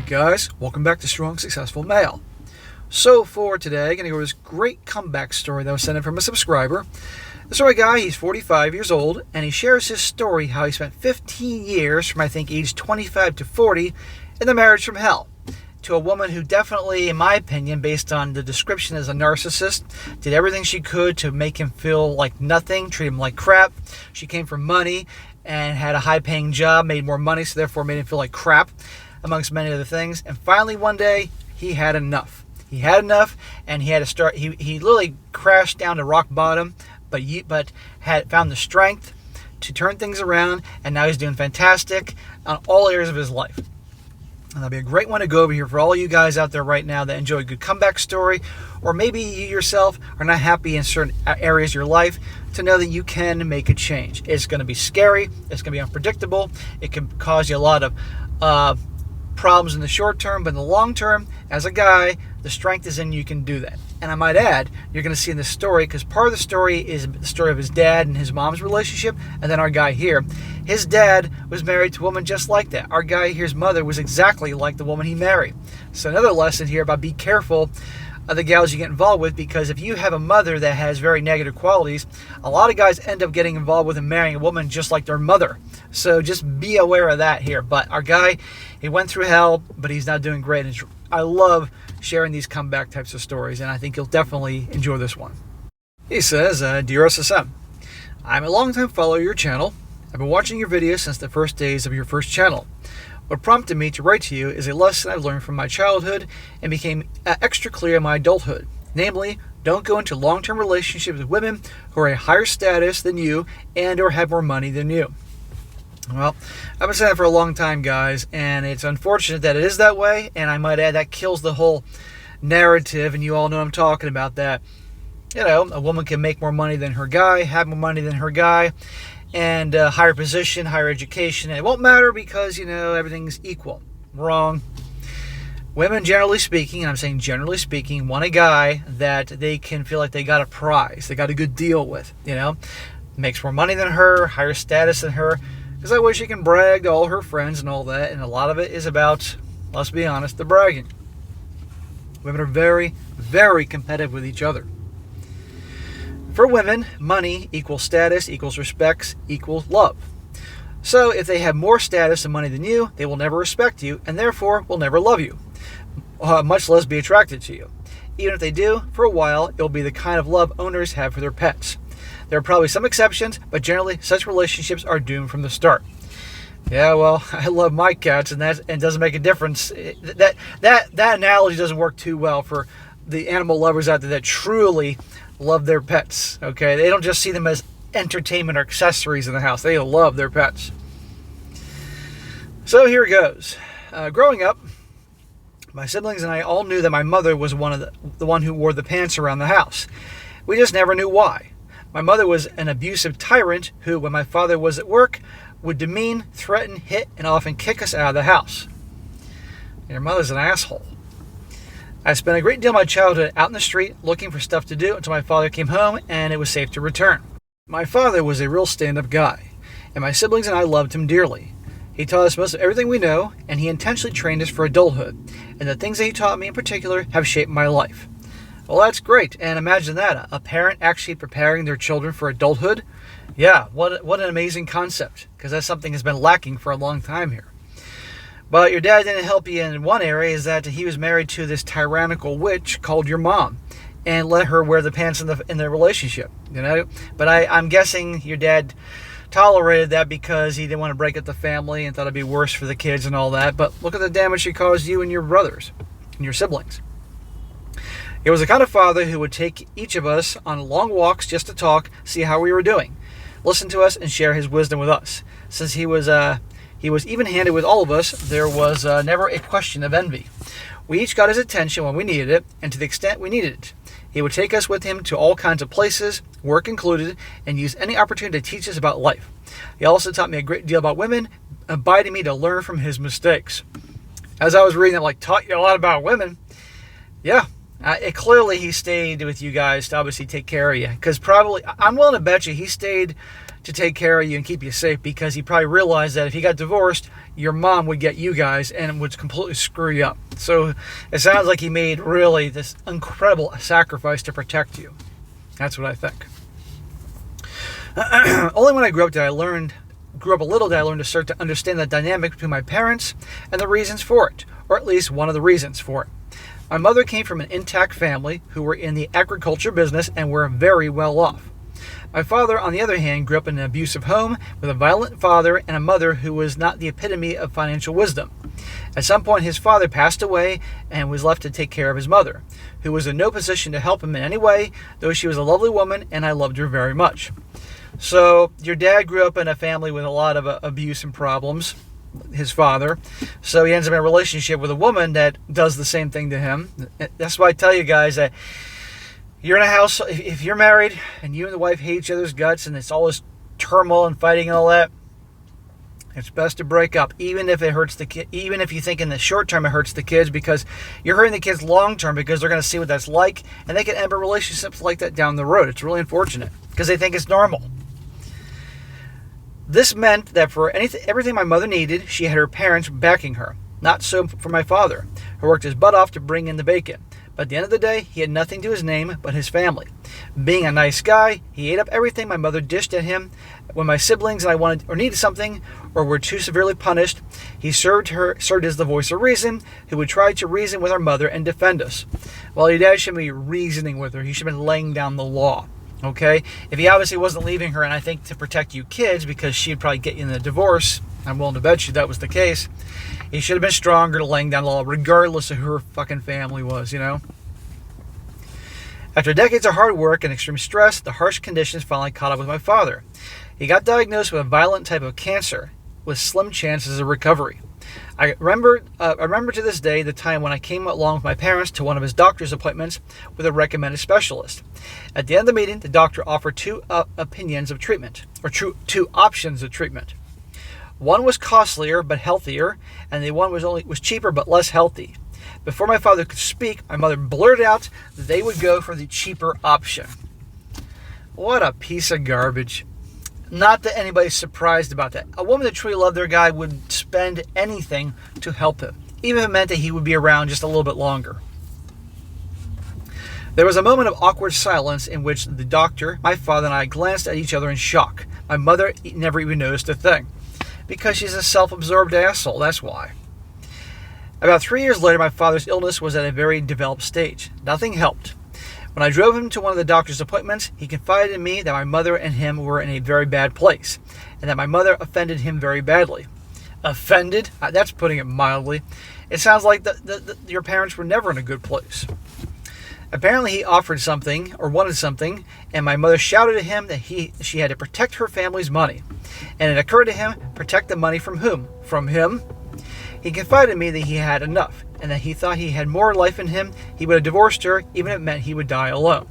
guys, welcome back to Strong Successful Male. So for today, I'm going to go over this great comeback story that was sent in from a subscriber. This story guy, he's 45 years old, and he shares his story how he spent 15 years from I think age 25 to 40 in the marriage from hell to a woman who definitely, in my opinion, based on the description as a narcissist, did everything she could to make him feel like nothing, treat him like crap. She came from money and had a high-paying job, made more money, so therefore made him feel like crap, amongst many other things. And finally one day he had enough. He had enough, and he had to start. He literally crashed down to rock bottom, but had found the strength to turn things around, and now he's doing fantastic on all areas of his life. And that'll be a great one to go over here for all you guys out there right now that enjoy a good comeback story, or maybe you yourself are not happy in certain areas of your life, to know that you can make a change. It's going to be scary. It's going to be unpredictable. It can cause you a lot of problems in the short term, but in the long term, as a guy, the strength is in you can do that. And I might add, you're going to see in this story, because part of the story is the story of his dad and his mom's relationship, and then our guy here. His dad was married to a woman just like that. Our guy here's mother was exactly like the woman he married. So another lesson here about be careful of the gals you get involved with, because if you have a mother that has very negative qualities, a lot of guys end up getting involved with and marrying a woman just like their mother. So just be aware of that here. But our guy, he went through hell, but he's not doing great. And I love sharing these comeback types of stories, and I think you'll definitely enjoy this one. He says, Dear SSM, I'm a long-time follower of your channel. I've been watching your videos since the first days of your first channel. What prompted me to write to you is a lesson I've learned from my childhood and became extra clear in my adulthood. Namely, don't go into long-term relationships with women who are a higher status than you and or have more money than you. Well, I've been saying that for a long time, guys, and it's unfortunate that it is that way, and I might add that kills the whole narrative, and you all know what I'm talking about, that, you know, a woman can make more money than her guy, have more money than her guy, and higher position, higher education, and it won't matter because, you know, everything's equal. Wrong. Women, generally speaking, and I'm saying generally speaking, want a guy that they can feel like they got a prize, they got a good deal with, you know, makes more money than her, higher status than her, because that way she can brag to all her friends and all that, and a lot of it is about, let's be honest, the bragging. Women are very, very competitive with each other. For women, money equals status, equals respect, equals love. So if they have more status and money than you, they will never respect you, and therefore will never love you, much less be attracted to you. Even if they do, for a while, it will be the kind of love owners have for their pets. There are probably some exceptions, but generally such relationships are doomed from the start. Yeah, well, I love my cats, and that doesn't make a difference. That analogy doesn't work too well for the animal lovers out there that truly love their pets. Okay, they don't just see them as entertainment or accessories in the house. They love their pets. So here it goes. Growing up, my siblings and I all knew that my mother was the one who wore the pants around the house. We just never knew why. My mother was an abusive tyrant who, when my father was at work, would demean, threaten, hit, and often kick us out of the house. Your mother's an asshole. I spent a great deal of my childhood out in the street looking for stuff to do until my father came home and it was safe to return. My father was a real stand-up guy, and my siblings and I loved him dearly. He taught us most of everything we know, and he intentionally trained us for adulthood, and the things that he taught me in particular have shaped my life. Well, that's great, and imagine that, a parent actually preparing their children for adulthood. Yeah, what an amazing concept, because that's something that's been lacking for a long time here. But your dad didn't help you in one area, is that he was married to this tyrannical witch called your mom, and let her wear the pants in the relationship, you know. But I'm guessing your dad tolerated that because he didn't want to break up the family and thought it'd be worse for the kids and all that. But look at the damage she caused you and your brothers and your siblings. He was the kind of father who would take each of us on long walks just to talk, see how we were doing, listen to us, and share his wisdom with us. Since he was even-handed with all of us, there was never a question of envy. We each got his attention when we needed it, and to the extent we needed it. He would take us with him to all kinds of places, work included, and use any opportunity to teach us about life. He also taught me a great deal about women, inviting me to learn from his mistakes. As I was reading, I'm like, taught you a lot about women. Yeah. Clearly he stayed with you guys to obviously take care of you, because probably, I'm willing to bet you he stayed to take care of you and keep you safe, because he probably realized that if he got divorced, your mom would get you guys and would completely screw you up. So it sounds like he made really this incredible sacrifice to protect you. That's what I think. Only when I grew up a little did I learn to start to understand the dynamic between my parents and the reasons for it, or at least one of the reasons for it. My mother came from an intact family who were in the agriculture business and were very well off. My father, on the other hand, grew up in an abusive home with a violent father and a mother who was not the epitome of financial wisdom. At some point, his father passed away and was left to take care of his mother, who was in no position to help him in any way, though she was a lovely woman and I loved her very much. So your dad grew up in a family with a lot of abuse and problems, his father. So he ends up in a relationship with a woman that does the same thing to him. That's why I tell you guys that you're in a house, if you're married and you and the wife hate each other's guts and it's all this turmoil and fighting and all that, it's best to break up, even if it hurts the kid, even if you think in the short term it hurts the kids, because you're hurting the kids long term, because they're going to see what that's like, and they can end up relationships like that down the road. It's really unfortunate because they think it's normal. This meant that for everything my mother needed, she had her parents backing her. Not so for my father, who worked his butt off to bring in the bacon. But at the end of the day, he had nothing to his name but his family. Being a nice guy, he ate up everything my mother dished at him. When my siblings and I wanted or needed something, or were too severely punished, he served as the voice of reason, who would try to reason with our mother and defend us. Well, your dad shouldn't be reasoning with her. He should have been laying down the law. Okay? If he obviously wasn't leaving her, and I think to protect you kids, because she'd probably get you in a divorce, I'm willing to bet you that was the case, he should have been stronger to laying down the law, regardless of who her fucking family was, you know? After decades of hard work and extreme stress, the harsh conditions finally caught up with my father. He got diagnosed with a violent type of cancer, with slim chances of recovery. I remember to this day the time when I came along with my parents to one of his doctor's appointments with a recommended specialist. At the end of the meeting, the doctor offered two opinions of treatment, or two options of treatment. One was costlier but healthier, and the one was cheaper but less healthy. Before my father could speak, my mother blurted out that they would go for the cheaper option. What a piece of garbage. Not that anybody's surprised about that. A woman that truly loved their guy would spend anything to help him, even if it meant that he would be around just a little bit longer. There was a moment of awkward silence in which the doctor, my father, and I glanced at each other in shock. My mother never even noticed a thing. Because she's a self-absorbed asshole, that's why. About 3 years later, my father's illness was at a very developed stage. Nothing helped. When I drove him to one of the doctor's appointments, he confided in me that my mother and him were in a very bad place, and that my mother offended him very badly. Offended? That's putting it mildly. It sounds like your parents were never in a good place. Apparently he offered something, or wanted something, and my mother shouted at him that she had to protect her family's money. And it occurred to him, protect the money from whom? From him? He confided in me that he had enough, and that he thought he had more life in him. He would have divorced her, even if it meant he would die alone.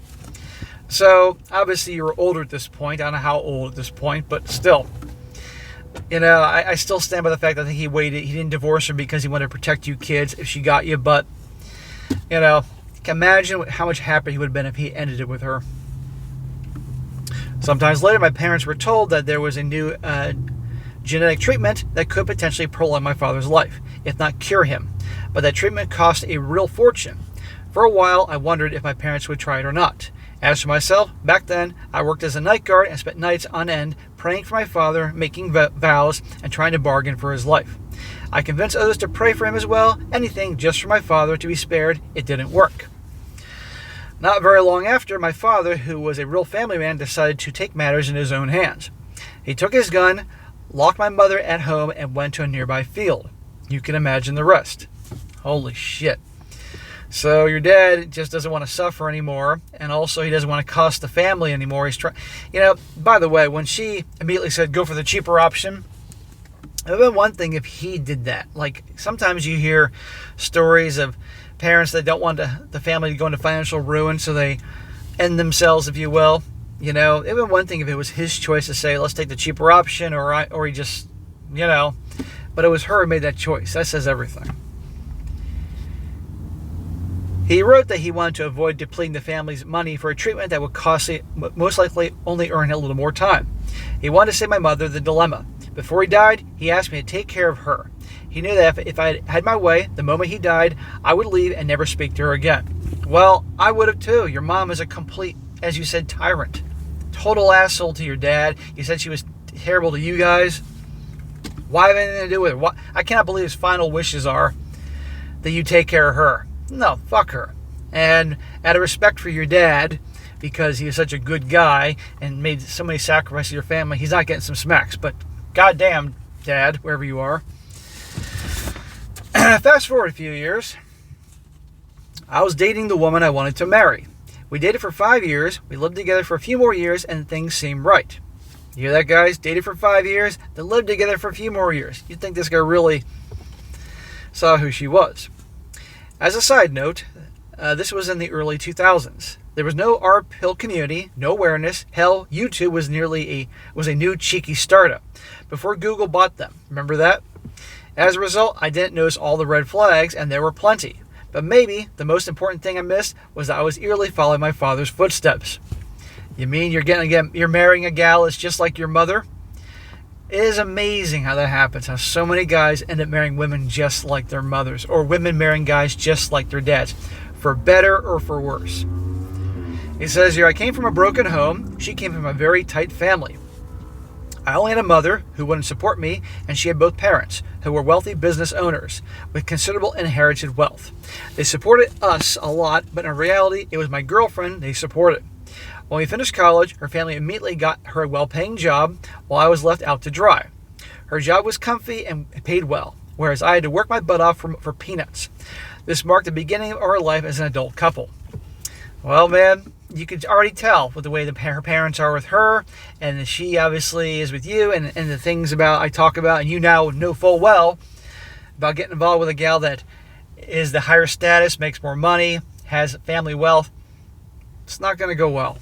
So, obviously you were older at this point. I don't know how old at this point, but still. You know, I still stand by the fact that I think he waited. He didn't divorce her because he wanted to protect you kids if she got you, but, you know, imagine how much happier he would have been if he ended it with her. Sometimes later, my parents were told that there was a new genetic treatment that could potentially prolong my father's life, if not cure him. But that treatment cost a real fortune. For a while, I wondered if my parents would try it or not. As for myself, back then, I worked as a night guard and spent nights on end praying for my father, making vows, and trying to bargain for his life. I convinced others to pray for him as well, anything just for my father to be spared. It didn't work. Not very long after, my father, who was a real family man, decided to take matters in his own hands. He took his gun, locked my mother at home, and went to a nearby field. You can imagine the rest. Holy shit. So your dad just doesn't want to suffer anymore, and also he doesn't want to cost the family anymore. He's trying, you know, by the way, when she immediately said go for the cheaper option, it would have been one thing if he did that. Like, sometimes you hear stories of parents that don't want the family to go into financial ruin, so they end themselves, if you will. You know, it would be one thing if it was his choice to say, let's take the cheaper option, or he just, you know. But it was her who made that choice. That says everything. He wrote that he wanted to avoid depleting the family's money for a treatment that would most likely only earn a little more time. He wanted to save my mother the dilemma. Before he died, he asked me to take care of her. He knew that if I had my way, the moment he died, I would leave and never speak to her again. Well, I would have too. Your mom is a complete, as you said, tyrant. Total asshole to your dad. You said she was terrible to you guys. Why have anything to do with it? I cannot believe his final wishes are that you take care of her. No, fuck her. And out of respect for your dad, because he was such a good guy and made so many sacrifices to your family, he's not getting some smacks. But goddamn, Dad, wherever you are. Fast forward a few years. I was dating the woman I wanted to marry. We dated for 5 years. We lived together for a few more years, and things seemed right. You hear that, guys? Dated for 5 years, then lived together for a few more years. You'd think this guy really saw who she was. As a side note, this was in the early 2000s. There was no art pill community, no awareness. Hell, YouTube was a new cheeky startup before Google bought them. Remember that? As a result, I didn't notice all the red flags, and there were plenty. But maybe the most important thing I missed was that I was eerily following my father's footsteps. You mean you're marrying a gal that's just like your mother? It is amazing how that happens, how so many guys end up marrying women just like their mothers, or women marrying guys just like their dads, for better or for worse. He says here, I came from a broken home. She came from a very tight family. I only had a mother who wouldn't support me, and she had both parents who were wealthy business owners with considerable inherited wealth. They supported us a lot, but in reality, it was my girlfriend they supported. When we finished college, her family immediately got her a well-paying job while I was left out to dry. Her job was comfy and paid well, whereas I had to work my butt off for peanuts. This marked the beginning of our life as an adult couple. Well, man, you could already tell with the way her parents are with her, and she obviously is with you, and the things I talk about, and you now know full well about getting involved with a gal that is the higher status, makes more money, has family wealth. It's not going to go well.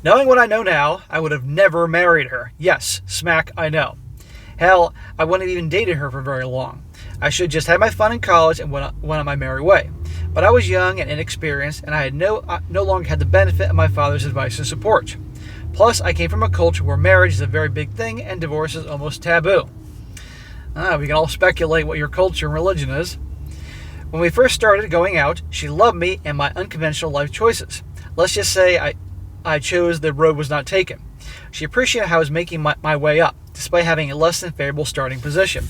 Knowing what I know now, I would have never married her. Yes, smack, I know. Hell, I wouldn't have even dated her for very long. I should have just had my fun in college and went on my merry way. But I was young and inexperienced, and I had no longer had the benefit of my father's advice and support. Plus, I came from a culture where marriage is a very big thing and divorce is almost taboo. We can all speculate what your culture and religion is. When we first started going out, she loved me and my unconventional life choices. Let's just say I chose the road was not taken. She appreciated how I was making my way up, despite having a less than favorable starting position.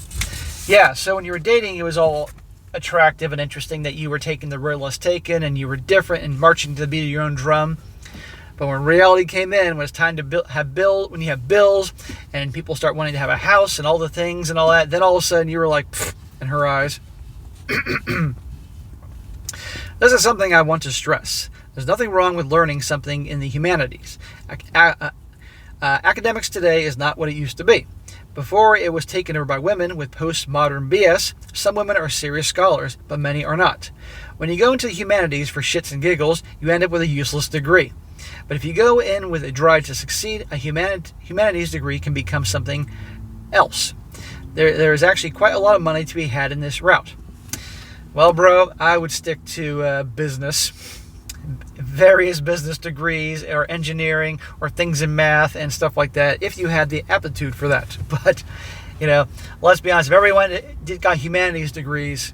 Yeah, so when you were dating, it was all attractive and interesting that you were taking the road less taken and you were different and marching to the beat of your own drum. But when reality came in, when it's time to when you have bills and people start wanting to have a house and all the things and all that, then all of a sudden you were like, in her eyes. This is something I want to stress. There's nothing wrong with learning something in the humanities. Academics today is not what it used to be. Before, it was taken over by women with postmodern BS. Some women are serious scholars, but many are not. When you go into the humanities for shits and giggles, you end up with a useless degree. But if you go in with a drive to succeed, a humanities degree can become something else. There is actually quite a lot of money to be had in this route. Well, bro, I would stick to business, various business degrees, or engineering, or things in math and stuff like that, if you had the aptitude for that. But, let's be honest, if everyone got humanities degrees,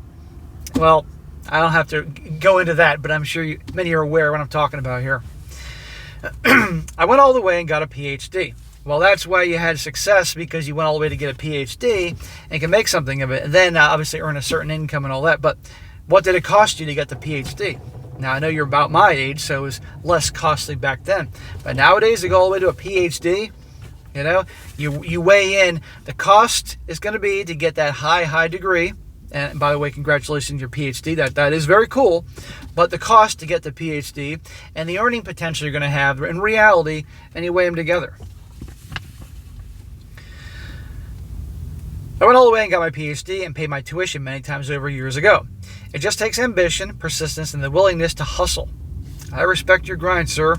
well, I don't have to go into that, but I'm sure many are aware of what I'm talking about here. I went all the way and got a PhD. Well, that's why you had success, because you went all the way to get a PhD and can make something of it, and then obviously earn a certain income and all that. But what did it cost you to get the PhD? Now, I know you're about my age, so it was less costly back then. But nowadays, to go all the way to a PhD, you weigh in, the cost is going to be to get that high degree. And by the way, congratulations on your PhD. That is very cool. But the cost to get the PhD and the earning potential you're going to have in reality, and you weigh them together. I went all the way and got my PhD and paid my tuition many times over years ago. It just takes ambition, persistence, and the willingness to hustle. I respect your grind, sir.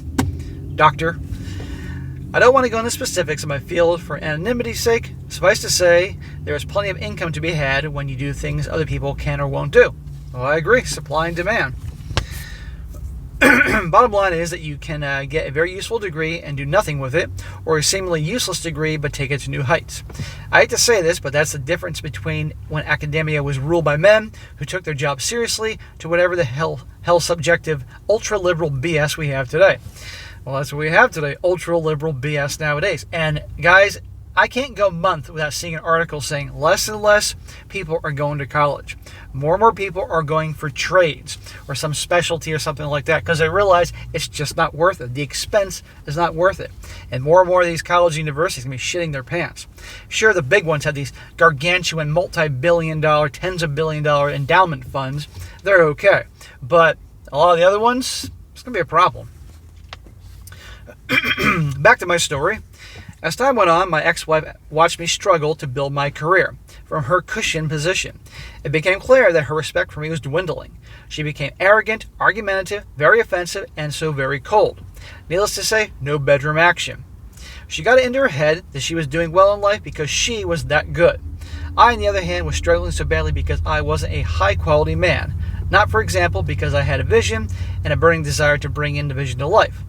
Doctor. I don't want to go into specifics of my field for anonymity's sake. Suffice to say, there is plenty of income to be had when you do things other people can or won't do. Well, I agree. Supply and demand. Bottom line is that you can get a very useful degree and do nothing with it, or a seemingly useless degree but take it to new heights. I hate to say this, but that's the difference between when academia was ruled by men who took their job seriously to whatever the hell subjective ultra-liberal BS we have today. Well, that's what we have today, ultra-liberal BS nowadays. And guys, I can't go a month without seeing an article saying less and less people are going to college. More and more people are going for trades or some specialty or something like that because they realize it's just not worth it. The expense is not worth it. And more of these college universities are going to be shitting their pants. Sure, the big ones have these gargantuan multi-billion-dollar, tens of billion-dollar endowment funds. They're okay. But a lot of the other ones, it's going to be a problem. Back to my story. As time went on, my ex-wife watched me struggle to build my career from her cushioned position. It became clear that her respect for me was dwindling. She became arrogant, argumentative, very offensive, and so very cold. Needless to say, no bedroom action. She got it into her head that she was doing well in life because she was that good. I, on the other hand, was struggling so badly because I wasn't a high-quality man. Not, for example, because I had a vision and a burning desire to bring in the vision to life.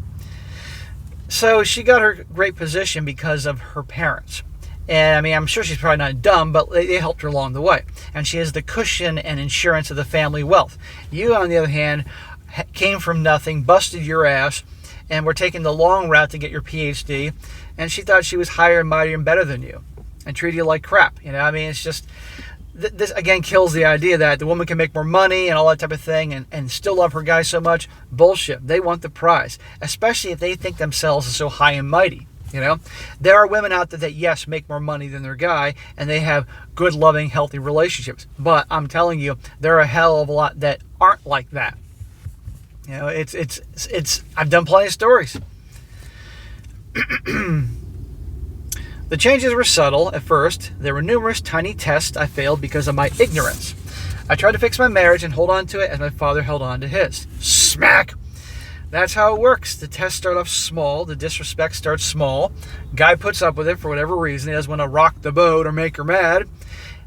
So she got her great position because of her parents. And I mean, I'm sure she's probably not dumb, but they helped her along the way. And she has the cushion and insurance of the family wealth. You, on the other hand, came from nothing, busted your ass, and were taking the long route to get your PhD. And she thought she was higher and mightier and better than you and treated you like crap. You know, I mean, it's just... This, again, kills the idea that the woman can make more money and all that type of thing and still love her guy so much. Bullshit. They want the prize, especially if they think themselves as so high and mighty. You know, there are women out there that, yes, make more money than their guy, and they have good, loving, healthy relationships. But I'm telling you, there are a hell of a lot that aren't like that. You know, it's. I've done plenty of stories. The changes were subtle at first. There were numerous tiny tests I failed because of my ignorance. I tried to fix my marriage and hold on to it as my father held on to his. Smack! That's how it works. The tests start off small. The disrespect starts small. Guy puts up with it for whatever reason. He doesn't want to rock the boat or make her mad.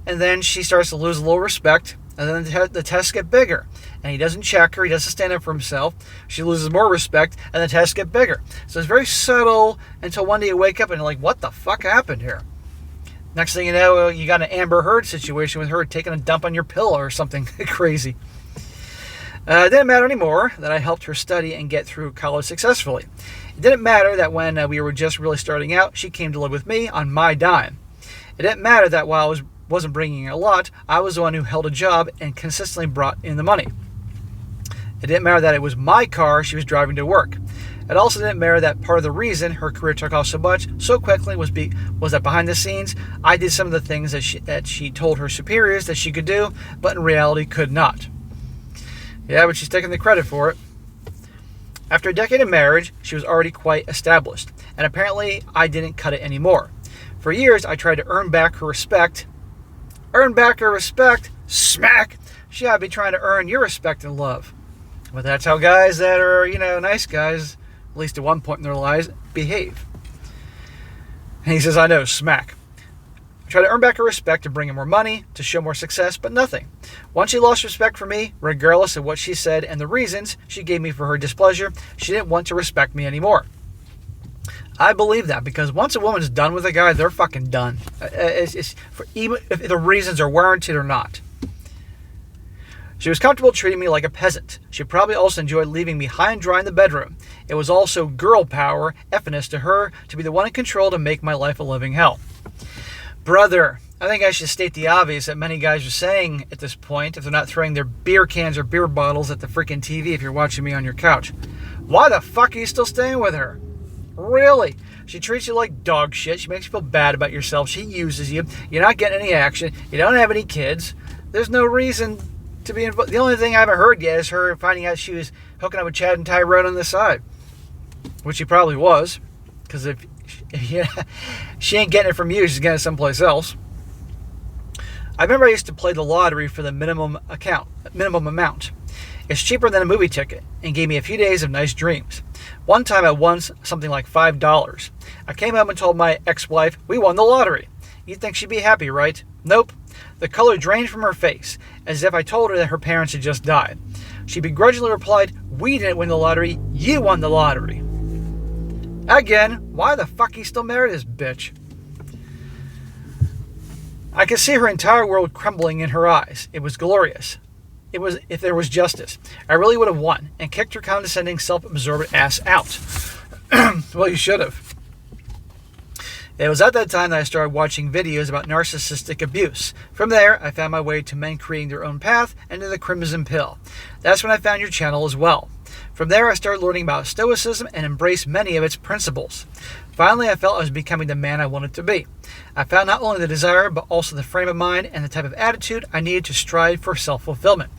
And then she starts to lose a little respect. And then the tests get bigger. And he doesn't check her. He doesn't stand up for himself. She loses more respect. And the tests get bigger. So it's very subtle until one day you wake up and you're like, what the fuck happened here? Next thing you know, you got an Amber Heard situation with her taking a dump on your pillow or something crazy. It didn't matter anymore that I helped her study and get through college successfully. It didn't matter that when we were just really starting out, she came to live with me on my dime. It didn't matter that while I wasn't bringing in a lot, I was the one who held a job and consistently brought in the money. It didn't matter that it was my car she was driving to work. It also didn't matter that part of the reason her career took off so much, so quickly, was that behind the scenes, I did some of the things that she told her superiors that she could do, but in reality could not. Yeah, but she's taking the credit for it. After a decade of marriage, she was already quite established, and apparently I didn't cut it anymore. For years, I tried to earn back her respect. Earn back her respect? Smack! She ought to be trying to earn your respect and love. But that's how guys that are, nice guys, at least at one point in their lives, behave. And he says, I know, smack. I tried to earn back her respect to bring in more money, to show more success, but nothing. Once she lost respect for me, regardless of what she said and the reasons she gave me for her displeasure, she didn't want to respect me anymore. I believe that because once a woman's done with a guy, they're fucking done. Even if the reasons are warranted or not. She was comfortable treating me like a peasant. She probably also enjoyed leaving me high and dry in the bedroom. It was also girl power, effiness to her, to be the one in control to make my life a living hell. Brother, I think I should state the obvious that many guys are saying at this point, if they're not throwing their beer cans or beer bottles at the freaking TV if you're watching me on your couch. Why the fuck are you still staying with her? Really? She treats you like dog shit. She makes you feel bad about yourself. She uses you. You're not getting any action. You don't have any kids. There's no reason to be involved. The only thing I haven't heard yet is her finding out she was hooking up with Chad and Tyrone on the side. Which she probably was. Because if she ain't getting it from you, she's getting it someplace else. I remember I used to play the lottery for the minimum amount. It's cheaper than a movie ticket and gave me a few days of nice dreams. One time I won something like $5. I came home and told my ex-wife, we won the lottery. You'd think she'd be happy, right? Nope. The color drained from her face, as if I told her that her parents had just died. She begrudgingly replied, "We didn't win the lottery, you won the lottery." Again, why the fuck he still married this bitch? I could see her entire world crumbling in her eyes. It was glorious. It was if there was justice. I really would have won and kicked her condescending, self-absorbed ass out. Well, you should have. It was at that time that I started watching videos about narcissistic abuse. From there, I found my way to men creating their own path and to the Crimson Pill. That's when I found your channel as well. From there, I started learning about Stoicism and embraced many of its principles. Finally, I felt I was becoming the man I wanted to be. I found not only the desire, but also the frame of mind and the type of attitude I needed to strive for self-fulfillment.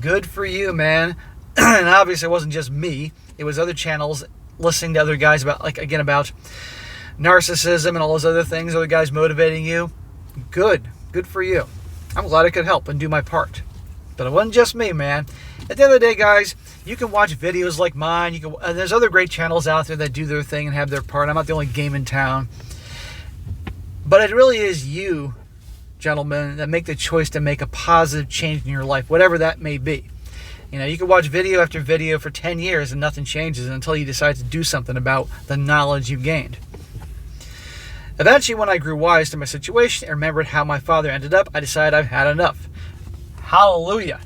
Good for you, man. And obviously, it wasn't just me. It was other channels listening to other guys about narcissism and all those other things, other guys motivating you. Good for you. I'm glad I could help and do my part. But it wasn't just me, man. At the end of the day, guys, you can watch videos like mine. There's other great channels out there that do their thing and have their part. I'm not the only game in town. But it really is you, gentlemen, that make the choice to make a positive change in your life, whatever that may be. You can watch video after video for 10 years and nothing changes until you decide to do something about the knowledge you gained. Eventually, when I grew wise to my situation and remembered how my father ended up, I decided I've had enough. Hallelujah.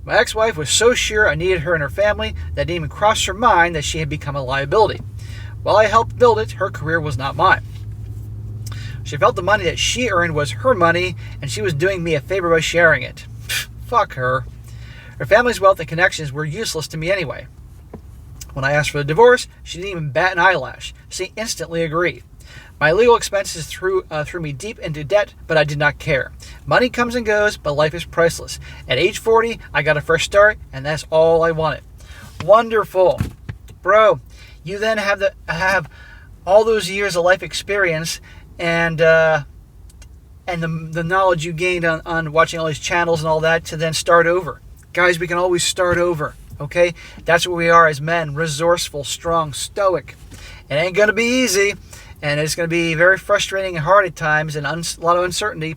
My ex-wife was so sure I needed her in her family that it didn't even cross her mind that she had become a liability. While I helped build it, her career was not mine. She felt the money that she earned was her money, and she was doing me a favor by sharing it. Fuck her. Her family's wealth and connections were useless to me anyway. When I asked for the divorce, she didn't even bat an eyelash. She instantly agreed. My legal expenses threw me deep into debt, but I did not care. Money comes and goes, but life is priceless. At age 40, I got a fresh start, and that's all I wanted. Wonderful. Bro, you then have all those years of life experience and the knowledge you gained on watching all these channels and all that to then start over. Guys, we can always start over, okay? That's what we are as men, resourceful, strong, stoic. It ain't going to be easy. And it's going to be very frustrating and hard at times, and a lot of uncertainty.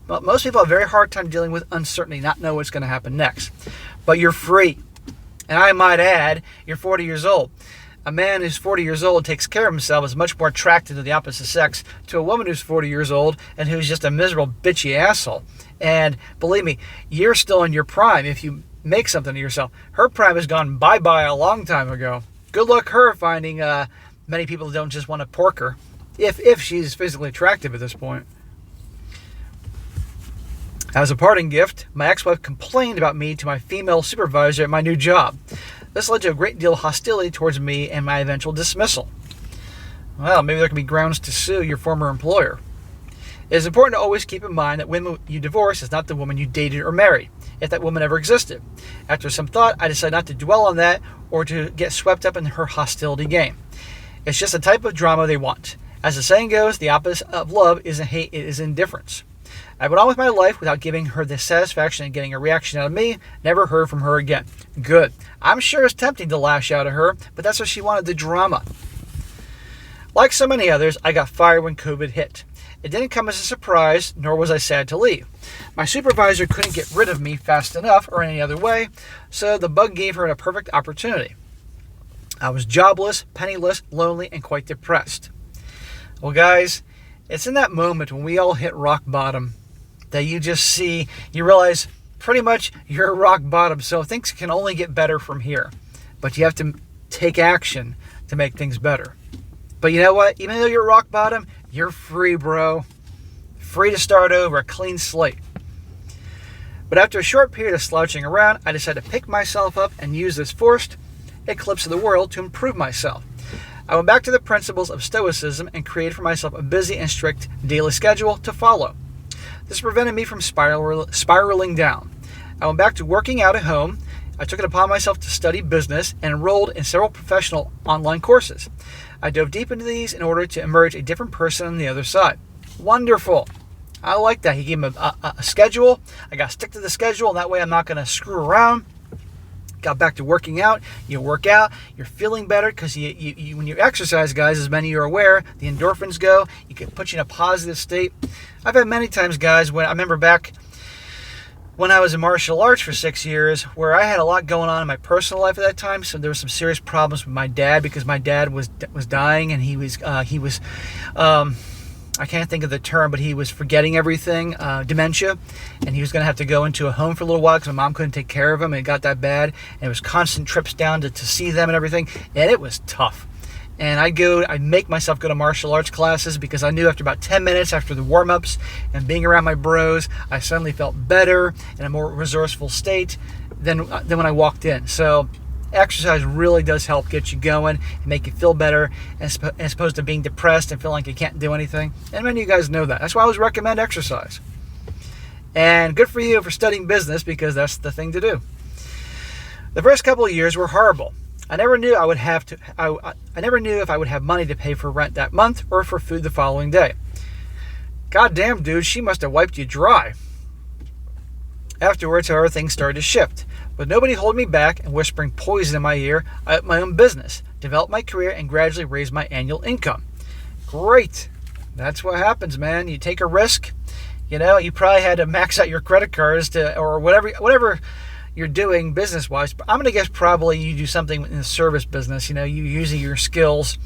Most people have a very hard time dealing with uncertainty, not know what's going to happen next. But you're free. And I might add, you're 40 years old. A man who's 40 years old and takes care of himself is much more attractive to the opposite sex to a woman who's 40 years old and who's just a miserable, bitchy asshole. And believe me, you're still in your prime if you make something of yourself. Her prime has gone bye-bye a long time ago. Good luck her finding... Many people don't just want to pork her, if she's physically attractive at this point. As a parting gift, my ex-wife complained about me to my female supervisor at my new job. This led to a great deal of hostility towards me and my eventual dismissal. Well, maybe there can be grounds to sue your former employer. It is important to always keep in mind that women you divorce is not the woman you dated or married, if that woman ever existed. After some thought, I decided not to dwell on that or to get swept up in her hostility game. It's just a type of drama they want. As the saying goes, the opposite of love isn't hate, it is indifference. I went on with my life without giving her the satisfaction of getting a reaction out of me. Never heard from her again. Good. I'm sure it's tempting to lash out at her, but that's what she wanted, the drama. Like so many others, I got fired when COVID hit. It didn't come as a surprise, nor was I sad to leave. My supervisor couldn't get rid of me fast enough or any other way, so the bug gave her a perfect opportunity. I was jobless, penniless, lonely, and quite depressed. Well, guys, it's in that moment when we all hit rock bottom that you realize pretty much you're at rock bottom, so things can only get better from here. But you have to take action to make things better. But you know what? Even though you're at rock bottom, you're free, bro. Free to start over, a clean slate. But after a short period of slouching around, I decided to pick myself up and use this forced eclipse of the world to improve myself. I went back to the principles of Stoicism and created for myself a busy and strict daily schedule to follow. This prevented me from spiraling down. I went back to working out at home. I took it upon myself to study business and enrolled in several professional online courses. I dove deep into these in order to emerge a different person on the other side. Wonderful. I like that. He gave me a schedule. I got to stick to the schedule, and that way I'm not going to screw around. Got back to working out. You work out, you're feeling better because you when you exercise, guys, as many of you are aware, the endorphins go. You can put you in a positive state. I've had many times, guys, when I remember back when I was in martial arts for 6 years, where I had a lot going on in my personal life at that time. So there were some serious problems with my dad because my dad was dying, and he was I can't think of the term, but he was forgetting everything, dementia, and he was going to have to go into a home for a little while because my mom couldn't take care of him, and it got that bad, and it was constant trips down to see them and everything, and it was tough. And I'd make myself go to martial arts classes because I knew after about 10 minutes after the warm-ups and being around my bros, I suddenly felt better in a more resourceful state than when I walked in. So exercise really does help get you going and make you feel better as opposed to being depressed and feeling like you can't do anything. And many of you guys know that. That's why I always recommend exercise. And good for you for studying business because that's the thing to do. The first couple of years were horrible. I never knew I never knew if I would have money to pay for rent that month or for food the following day. Goddamn, dude, she must have wiped you dry. Afterwards, however, things started to shift. With nobody holding me back and whispering poison in my ear, I opened my own business, developed my career, and gradually raised my annual income. Great. That's what happens, man. You take a risk. You know, you probably had to max out your credit cards or whatever you're doing business-wise. But I'm going to guess probably you do something in the service business. You know, you using your skills,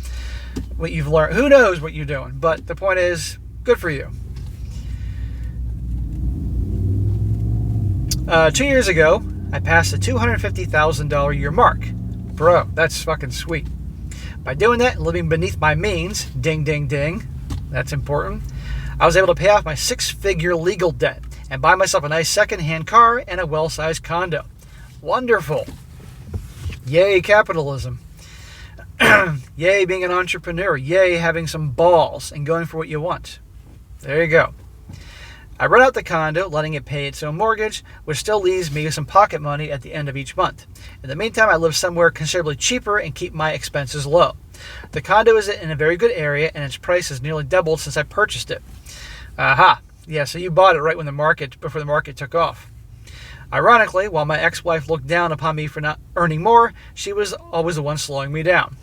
what you've learned. Who knows what you're doing? But the point is, good for you. 2 years ago, I passed the $250,000 a year mark. Bro, that's fucking sweet. By doing that and living beneath my means, ding, ding, ding, that's important, I was able to pay off my 6-figure legal debt and buy myself a nice second-hand car and a well-sized condo. Wonderful. Yay, capitalism. Yay, being an entrepreneur. Yay, having some balls and going for what you want. There you go. I rent out the condo, letting it pay its own mortgage, which still leaves me with some pocket money at the end of each month. In the meantime, I live somewhere considerably cheaper and keep my expenses low. The condo is in a very good area, and its price has nearly doubled since I purchased it. Aha. Yeah, so you bought it right before the market took off. Ironically, while my ex-wife looked down upon me for not earning more, she was always the one slowing me down.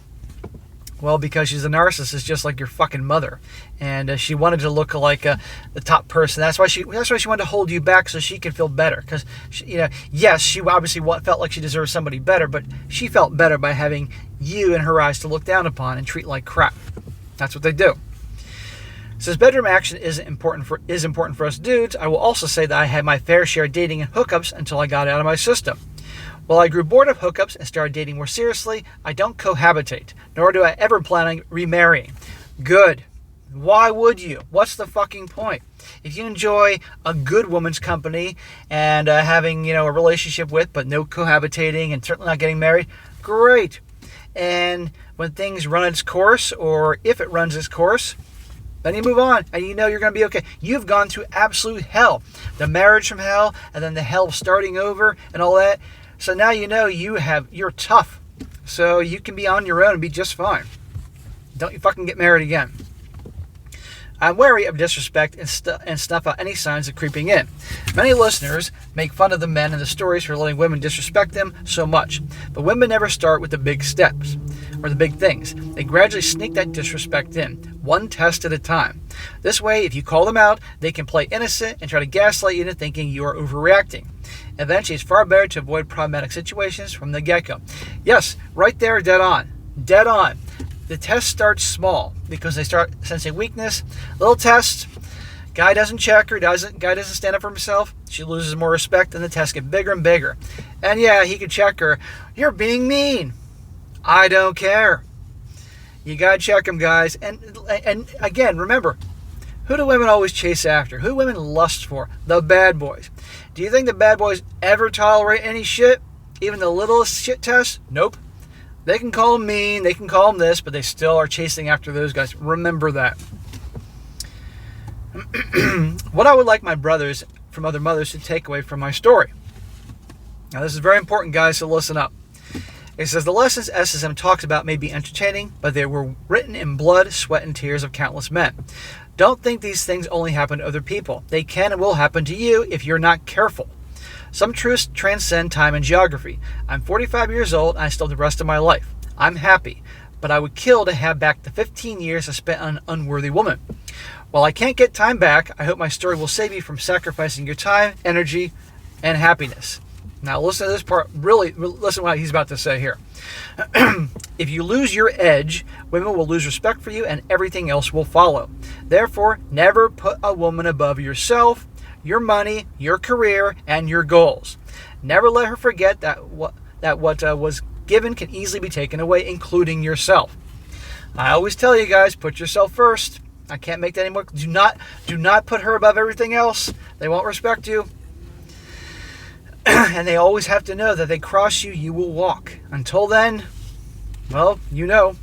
Well, because she's a narcissist, just like your fucking mother, and she wanted to look like the top person. That's why she wanted to hold you back so she could feel better. Because yes, she obviously felt like she deserved somebody better, but she felt better by having you in her eyes to look down upon and treat like crap. That's what they do. Since bedroom action is important for us dudes, I will also say that I had my fair share of dating and hookups until I got it out of my system. While I grew bored of hookups and started dating more seriously, I don't cohabitate, nor do I ever plan on remarrying. Good. Why would you? What's the fucking point? If you enjoy a good woman's company and having a relationship with, but no cohabitating and certainly not getting married, great. And when things run its course, or if it runs its course, then you move on, and you know you're going to be okay. You've gone through absolute hell. The marriage from hell, and then the hell of starting over, and all that. So now you know you're tough. So you can be on your own and be just fine. Don't you fucking get married again. I'm wary of disrespect and snuff out any signs of creeping in. Many listeners make fun of the men in the stories for letting women disrespect them so much. But women never start with the big steps or the big things. They gradually sneak that disrespect in, one test at a time. This way, if you call them out, they can play innocent and try to gaslight you into thinking you are overreacting. Eventually, it's far better to avoid problematic situations from the get-go. Yes, right there, dead on. Dead on. The test starts small because they start sensing weakness. Little test. Guy doesn't check her. Guy doesn't stand up for himself. She loses more respect, and the tests get bigger and bigger. And yeah, he could check her. You're being mean. I don't care. You gotta check him, guys. And again, remember, who do women always chase after? Who do women lust for? The bad boys. Do you think the bad boys ever tolerate any shit? Even the littlest shit test? Nope. They can call them mean, they can call them this, but they still are chasing after those guys. Remember that. What I would like my brothers from other mothers to take away from my story. Now this is very important, guys, so listen up. It says, the lessons SSM talks about may be entertaining, but they were written in blood, sweat, and tears of countless men. Don't think these things only happen to other people. They can and will happen to you if you're not careful. Some truths transcend time and geography. I'm 45 years old and I still have the rest of my life. I'm happy, but I would kill to have back the 15 years I spent on an unworthy woman. While I can't get time back, I hope my story will save you from sacrificing your time, energy, and happiness. Now listen to this part, really listen to what he's about to say here. If you lose your edge, women will lose respect for you and everything else will follow. Therefore, never put a woman above yourself, your money, your career, and your goals. Never let her forget that what was given can easily be taken away, including yourself. I always tell you guys, put yourself first. I can't make that anymore. Do not put her above everything else. They won't respect you. And they always have to know that they cross you, you will walk. Until then, well, you know.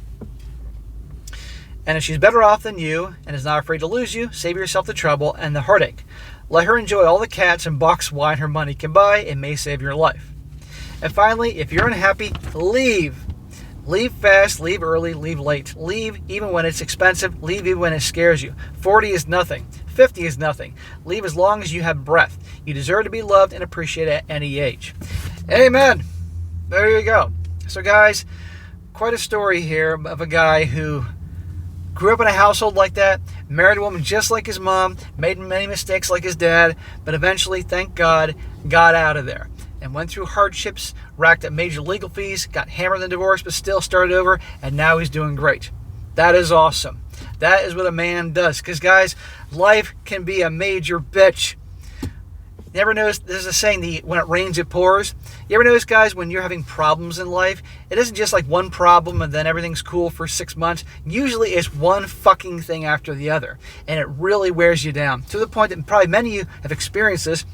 And if she's better off than you and is not afraid to lose you, save yourself the trouble and the heartache. Let her enjoy all the cats and box wine her money can buy. It may save your life. And finally, if you're unhappy, leave. Leave fast, leave early, leave late. Leave even when it's expensive. Leave even when it scares you. 40 is nothing. 50 is nothing. Leave as long as you have breath. You deserve to be loved and appreciated at any age. Amen. There you go. So guys, quite a story here of a guy who grew up in a household like that, married a woman just like his mom, made many mistakes like his dad, but eventually, thank God, got out of there and went through hardships, racked up major legal fees, got hammered in the divorce, but still started over, and now he's doing great. That is awesome. That is what a man does. Because, guys, life can be a major bitch. You ever notice, there's a saying, when it rains, it pours. You ever notice, guys, when you're having problems in life, it isn't just like one problem and then everything's cool for 6 months. Usually it's one fucking thing after the other. And it really wears you down. To the point that probably many of you have experienced this.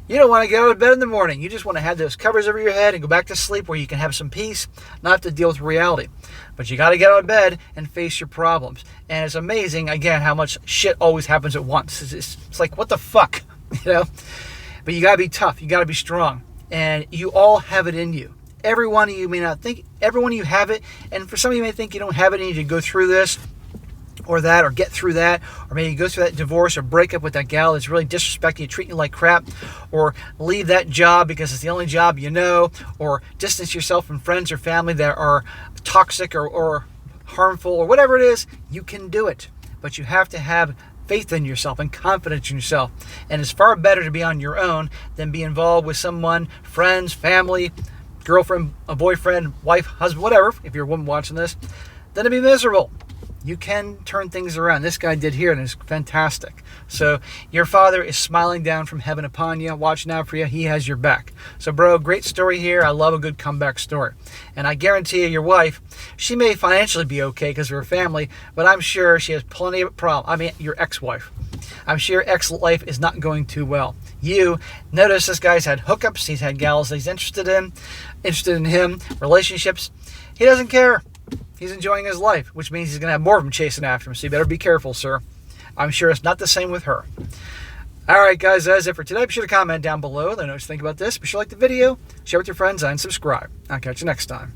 You don't want to get out of bed in the morning. You just want to have those covers over your head and go back to sleep where you can have some peace, not have to deal with reality. But you got to get out of bed and face your problems. And it's amazing, again, how much shit always happens at once. It's like, what the fuck? You know? But you got to be tough. You got to be strong. And you all have it in you. Every one of you may not think, every one of you have it. And for some of you may think you don't have it and you need to go through this or that, or get through that, or maybe go through that divorce or break up with that gal that's really disrespecting you, treating you like crap, or leave that job because it's the only job you know, or distance yourself from friends or family that are toxic or harmful, or whatever it is. You can do it. But you have to have faith in yourself and confidence in yourself. And it's far better to be on your own than be involved with someone, friends, family, girlfriend, a boyfriend, wife, husband, whatever, if you're a woman watching this, than to be miserable. You can turn things around. This guy did here, and it's fantastic. So your Father is smiling down from heaven upon you, watching out for you. He has your back. So, bro, great story here. I love a good comeback story. And I guarantee you, your wife, she may financially be okay because of her family, but I'm sure she has plenty of problems. I mean, your ex-wife. I'm sure your ex-life is not going too well. You, notice this guy's had hookups. He's had gals that he's interested in him, relationships. He doesn't care. He's enjoying his life, which means he's going to have more of them chasing after him. So you better be careful, sir. I'm sure it's not the same with her. All right, guys, that's it for today. Be sure to comment down below. Let me know what you think about this. Be sure to like the video, share with your friends, and subscribe. I'll catch you next time.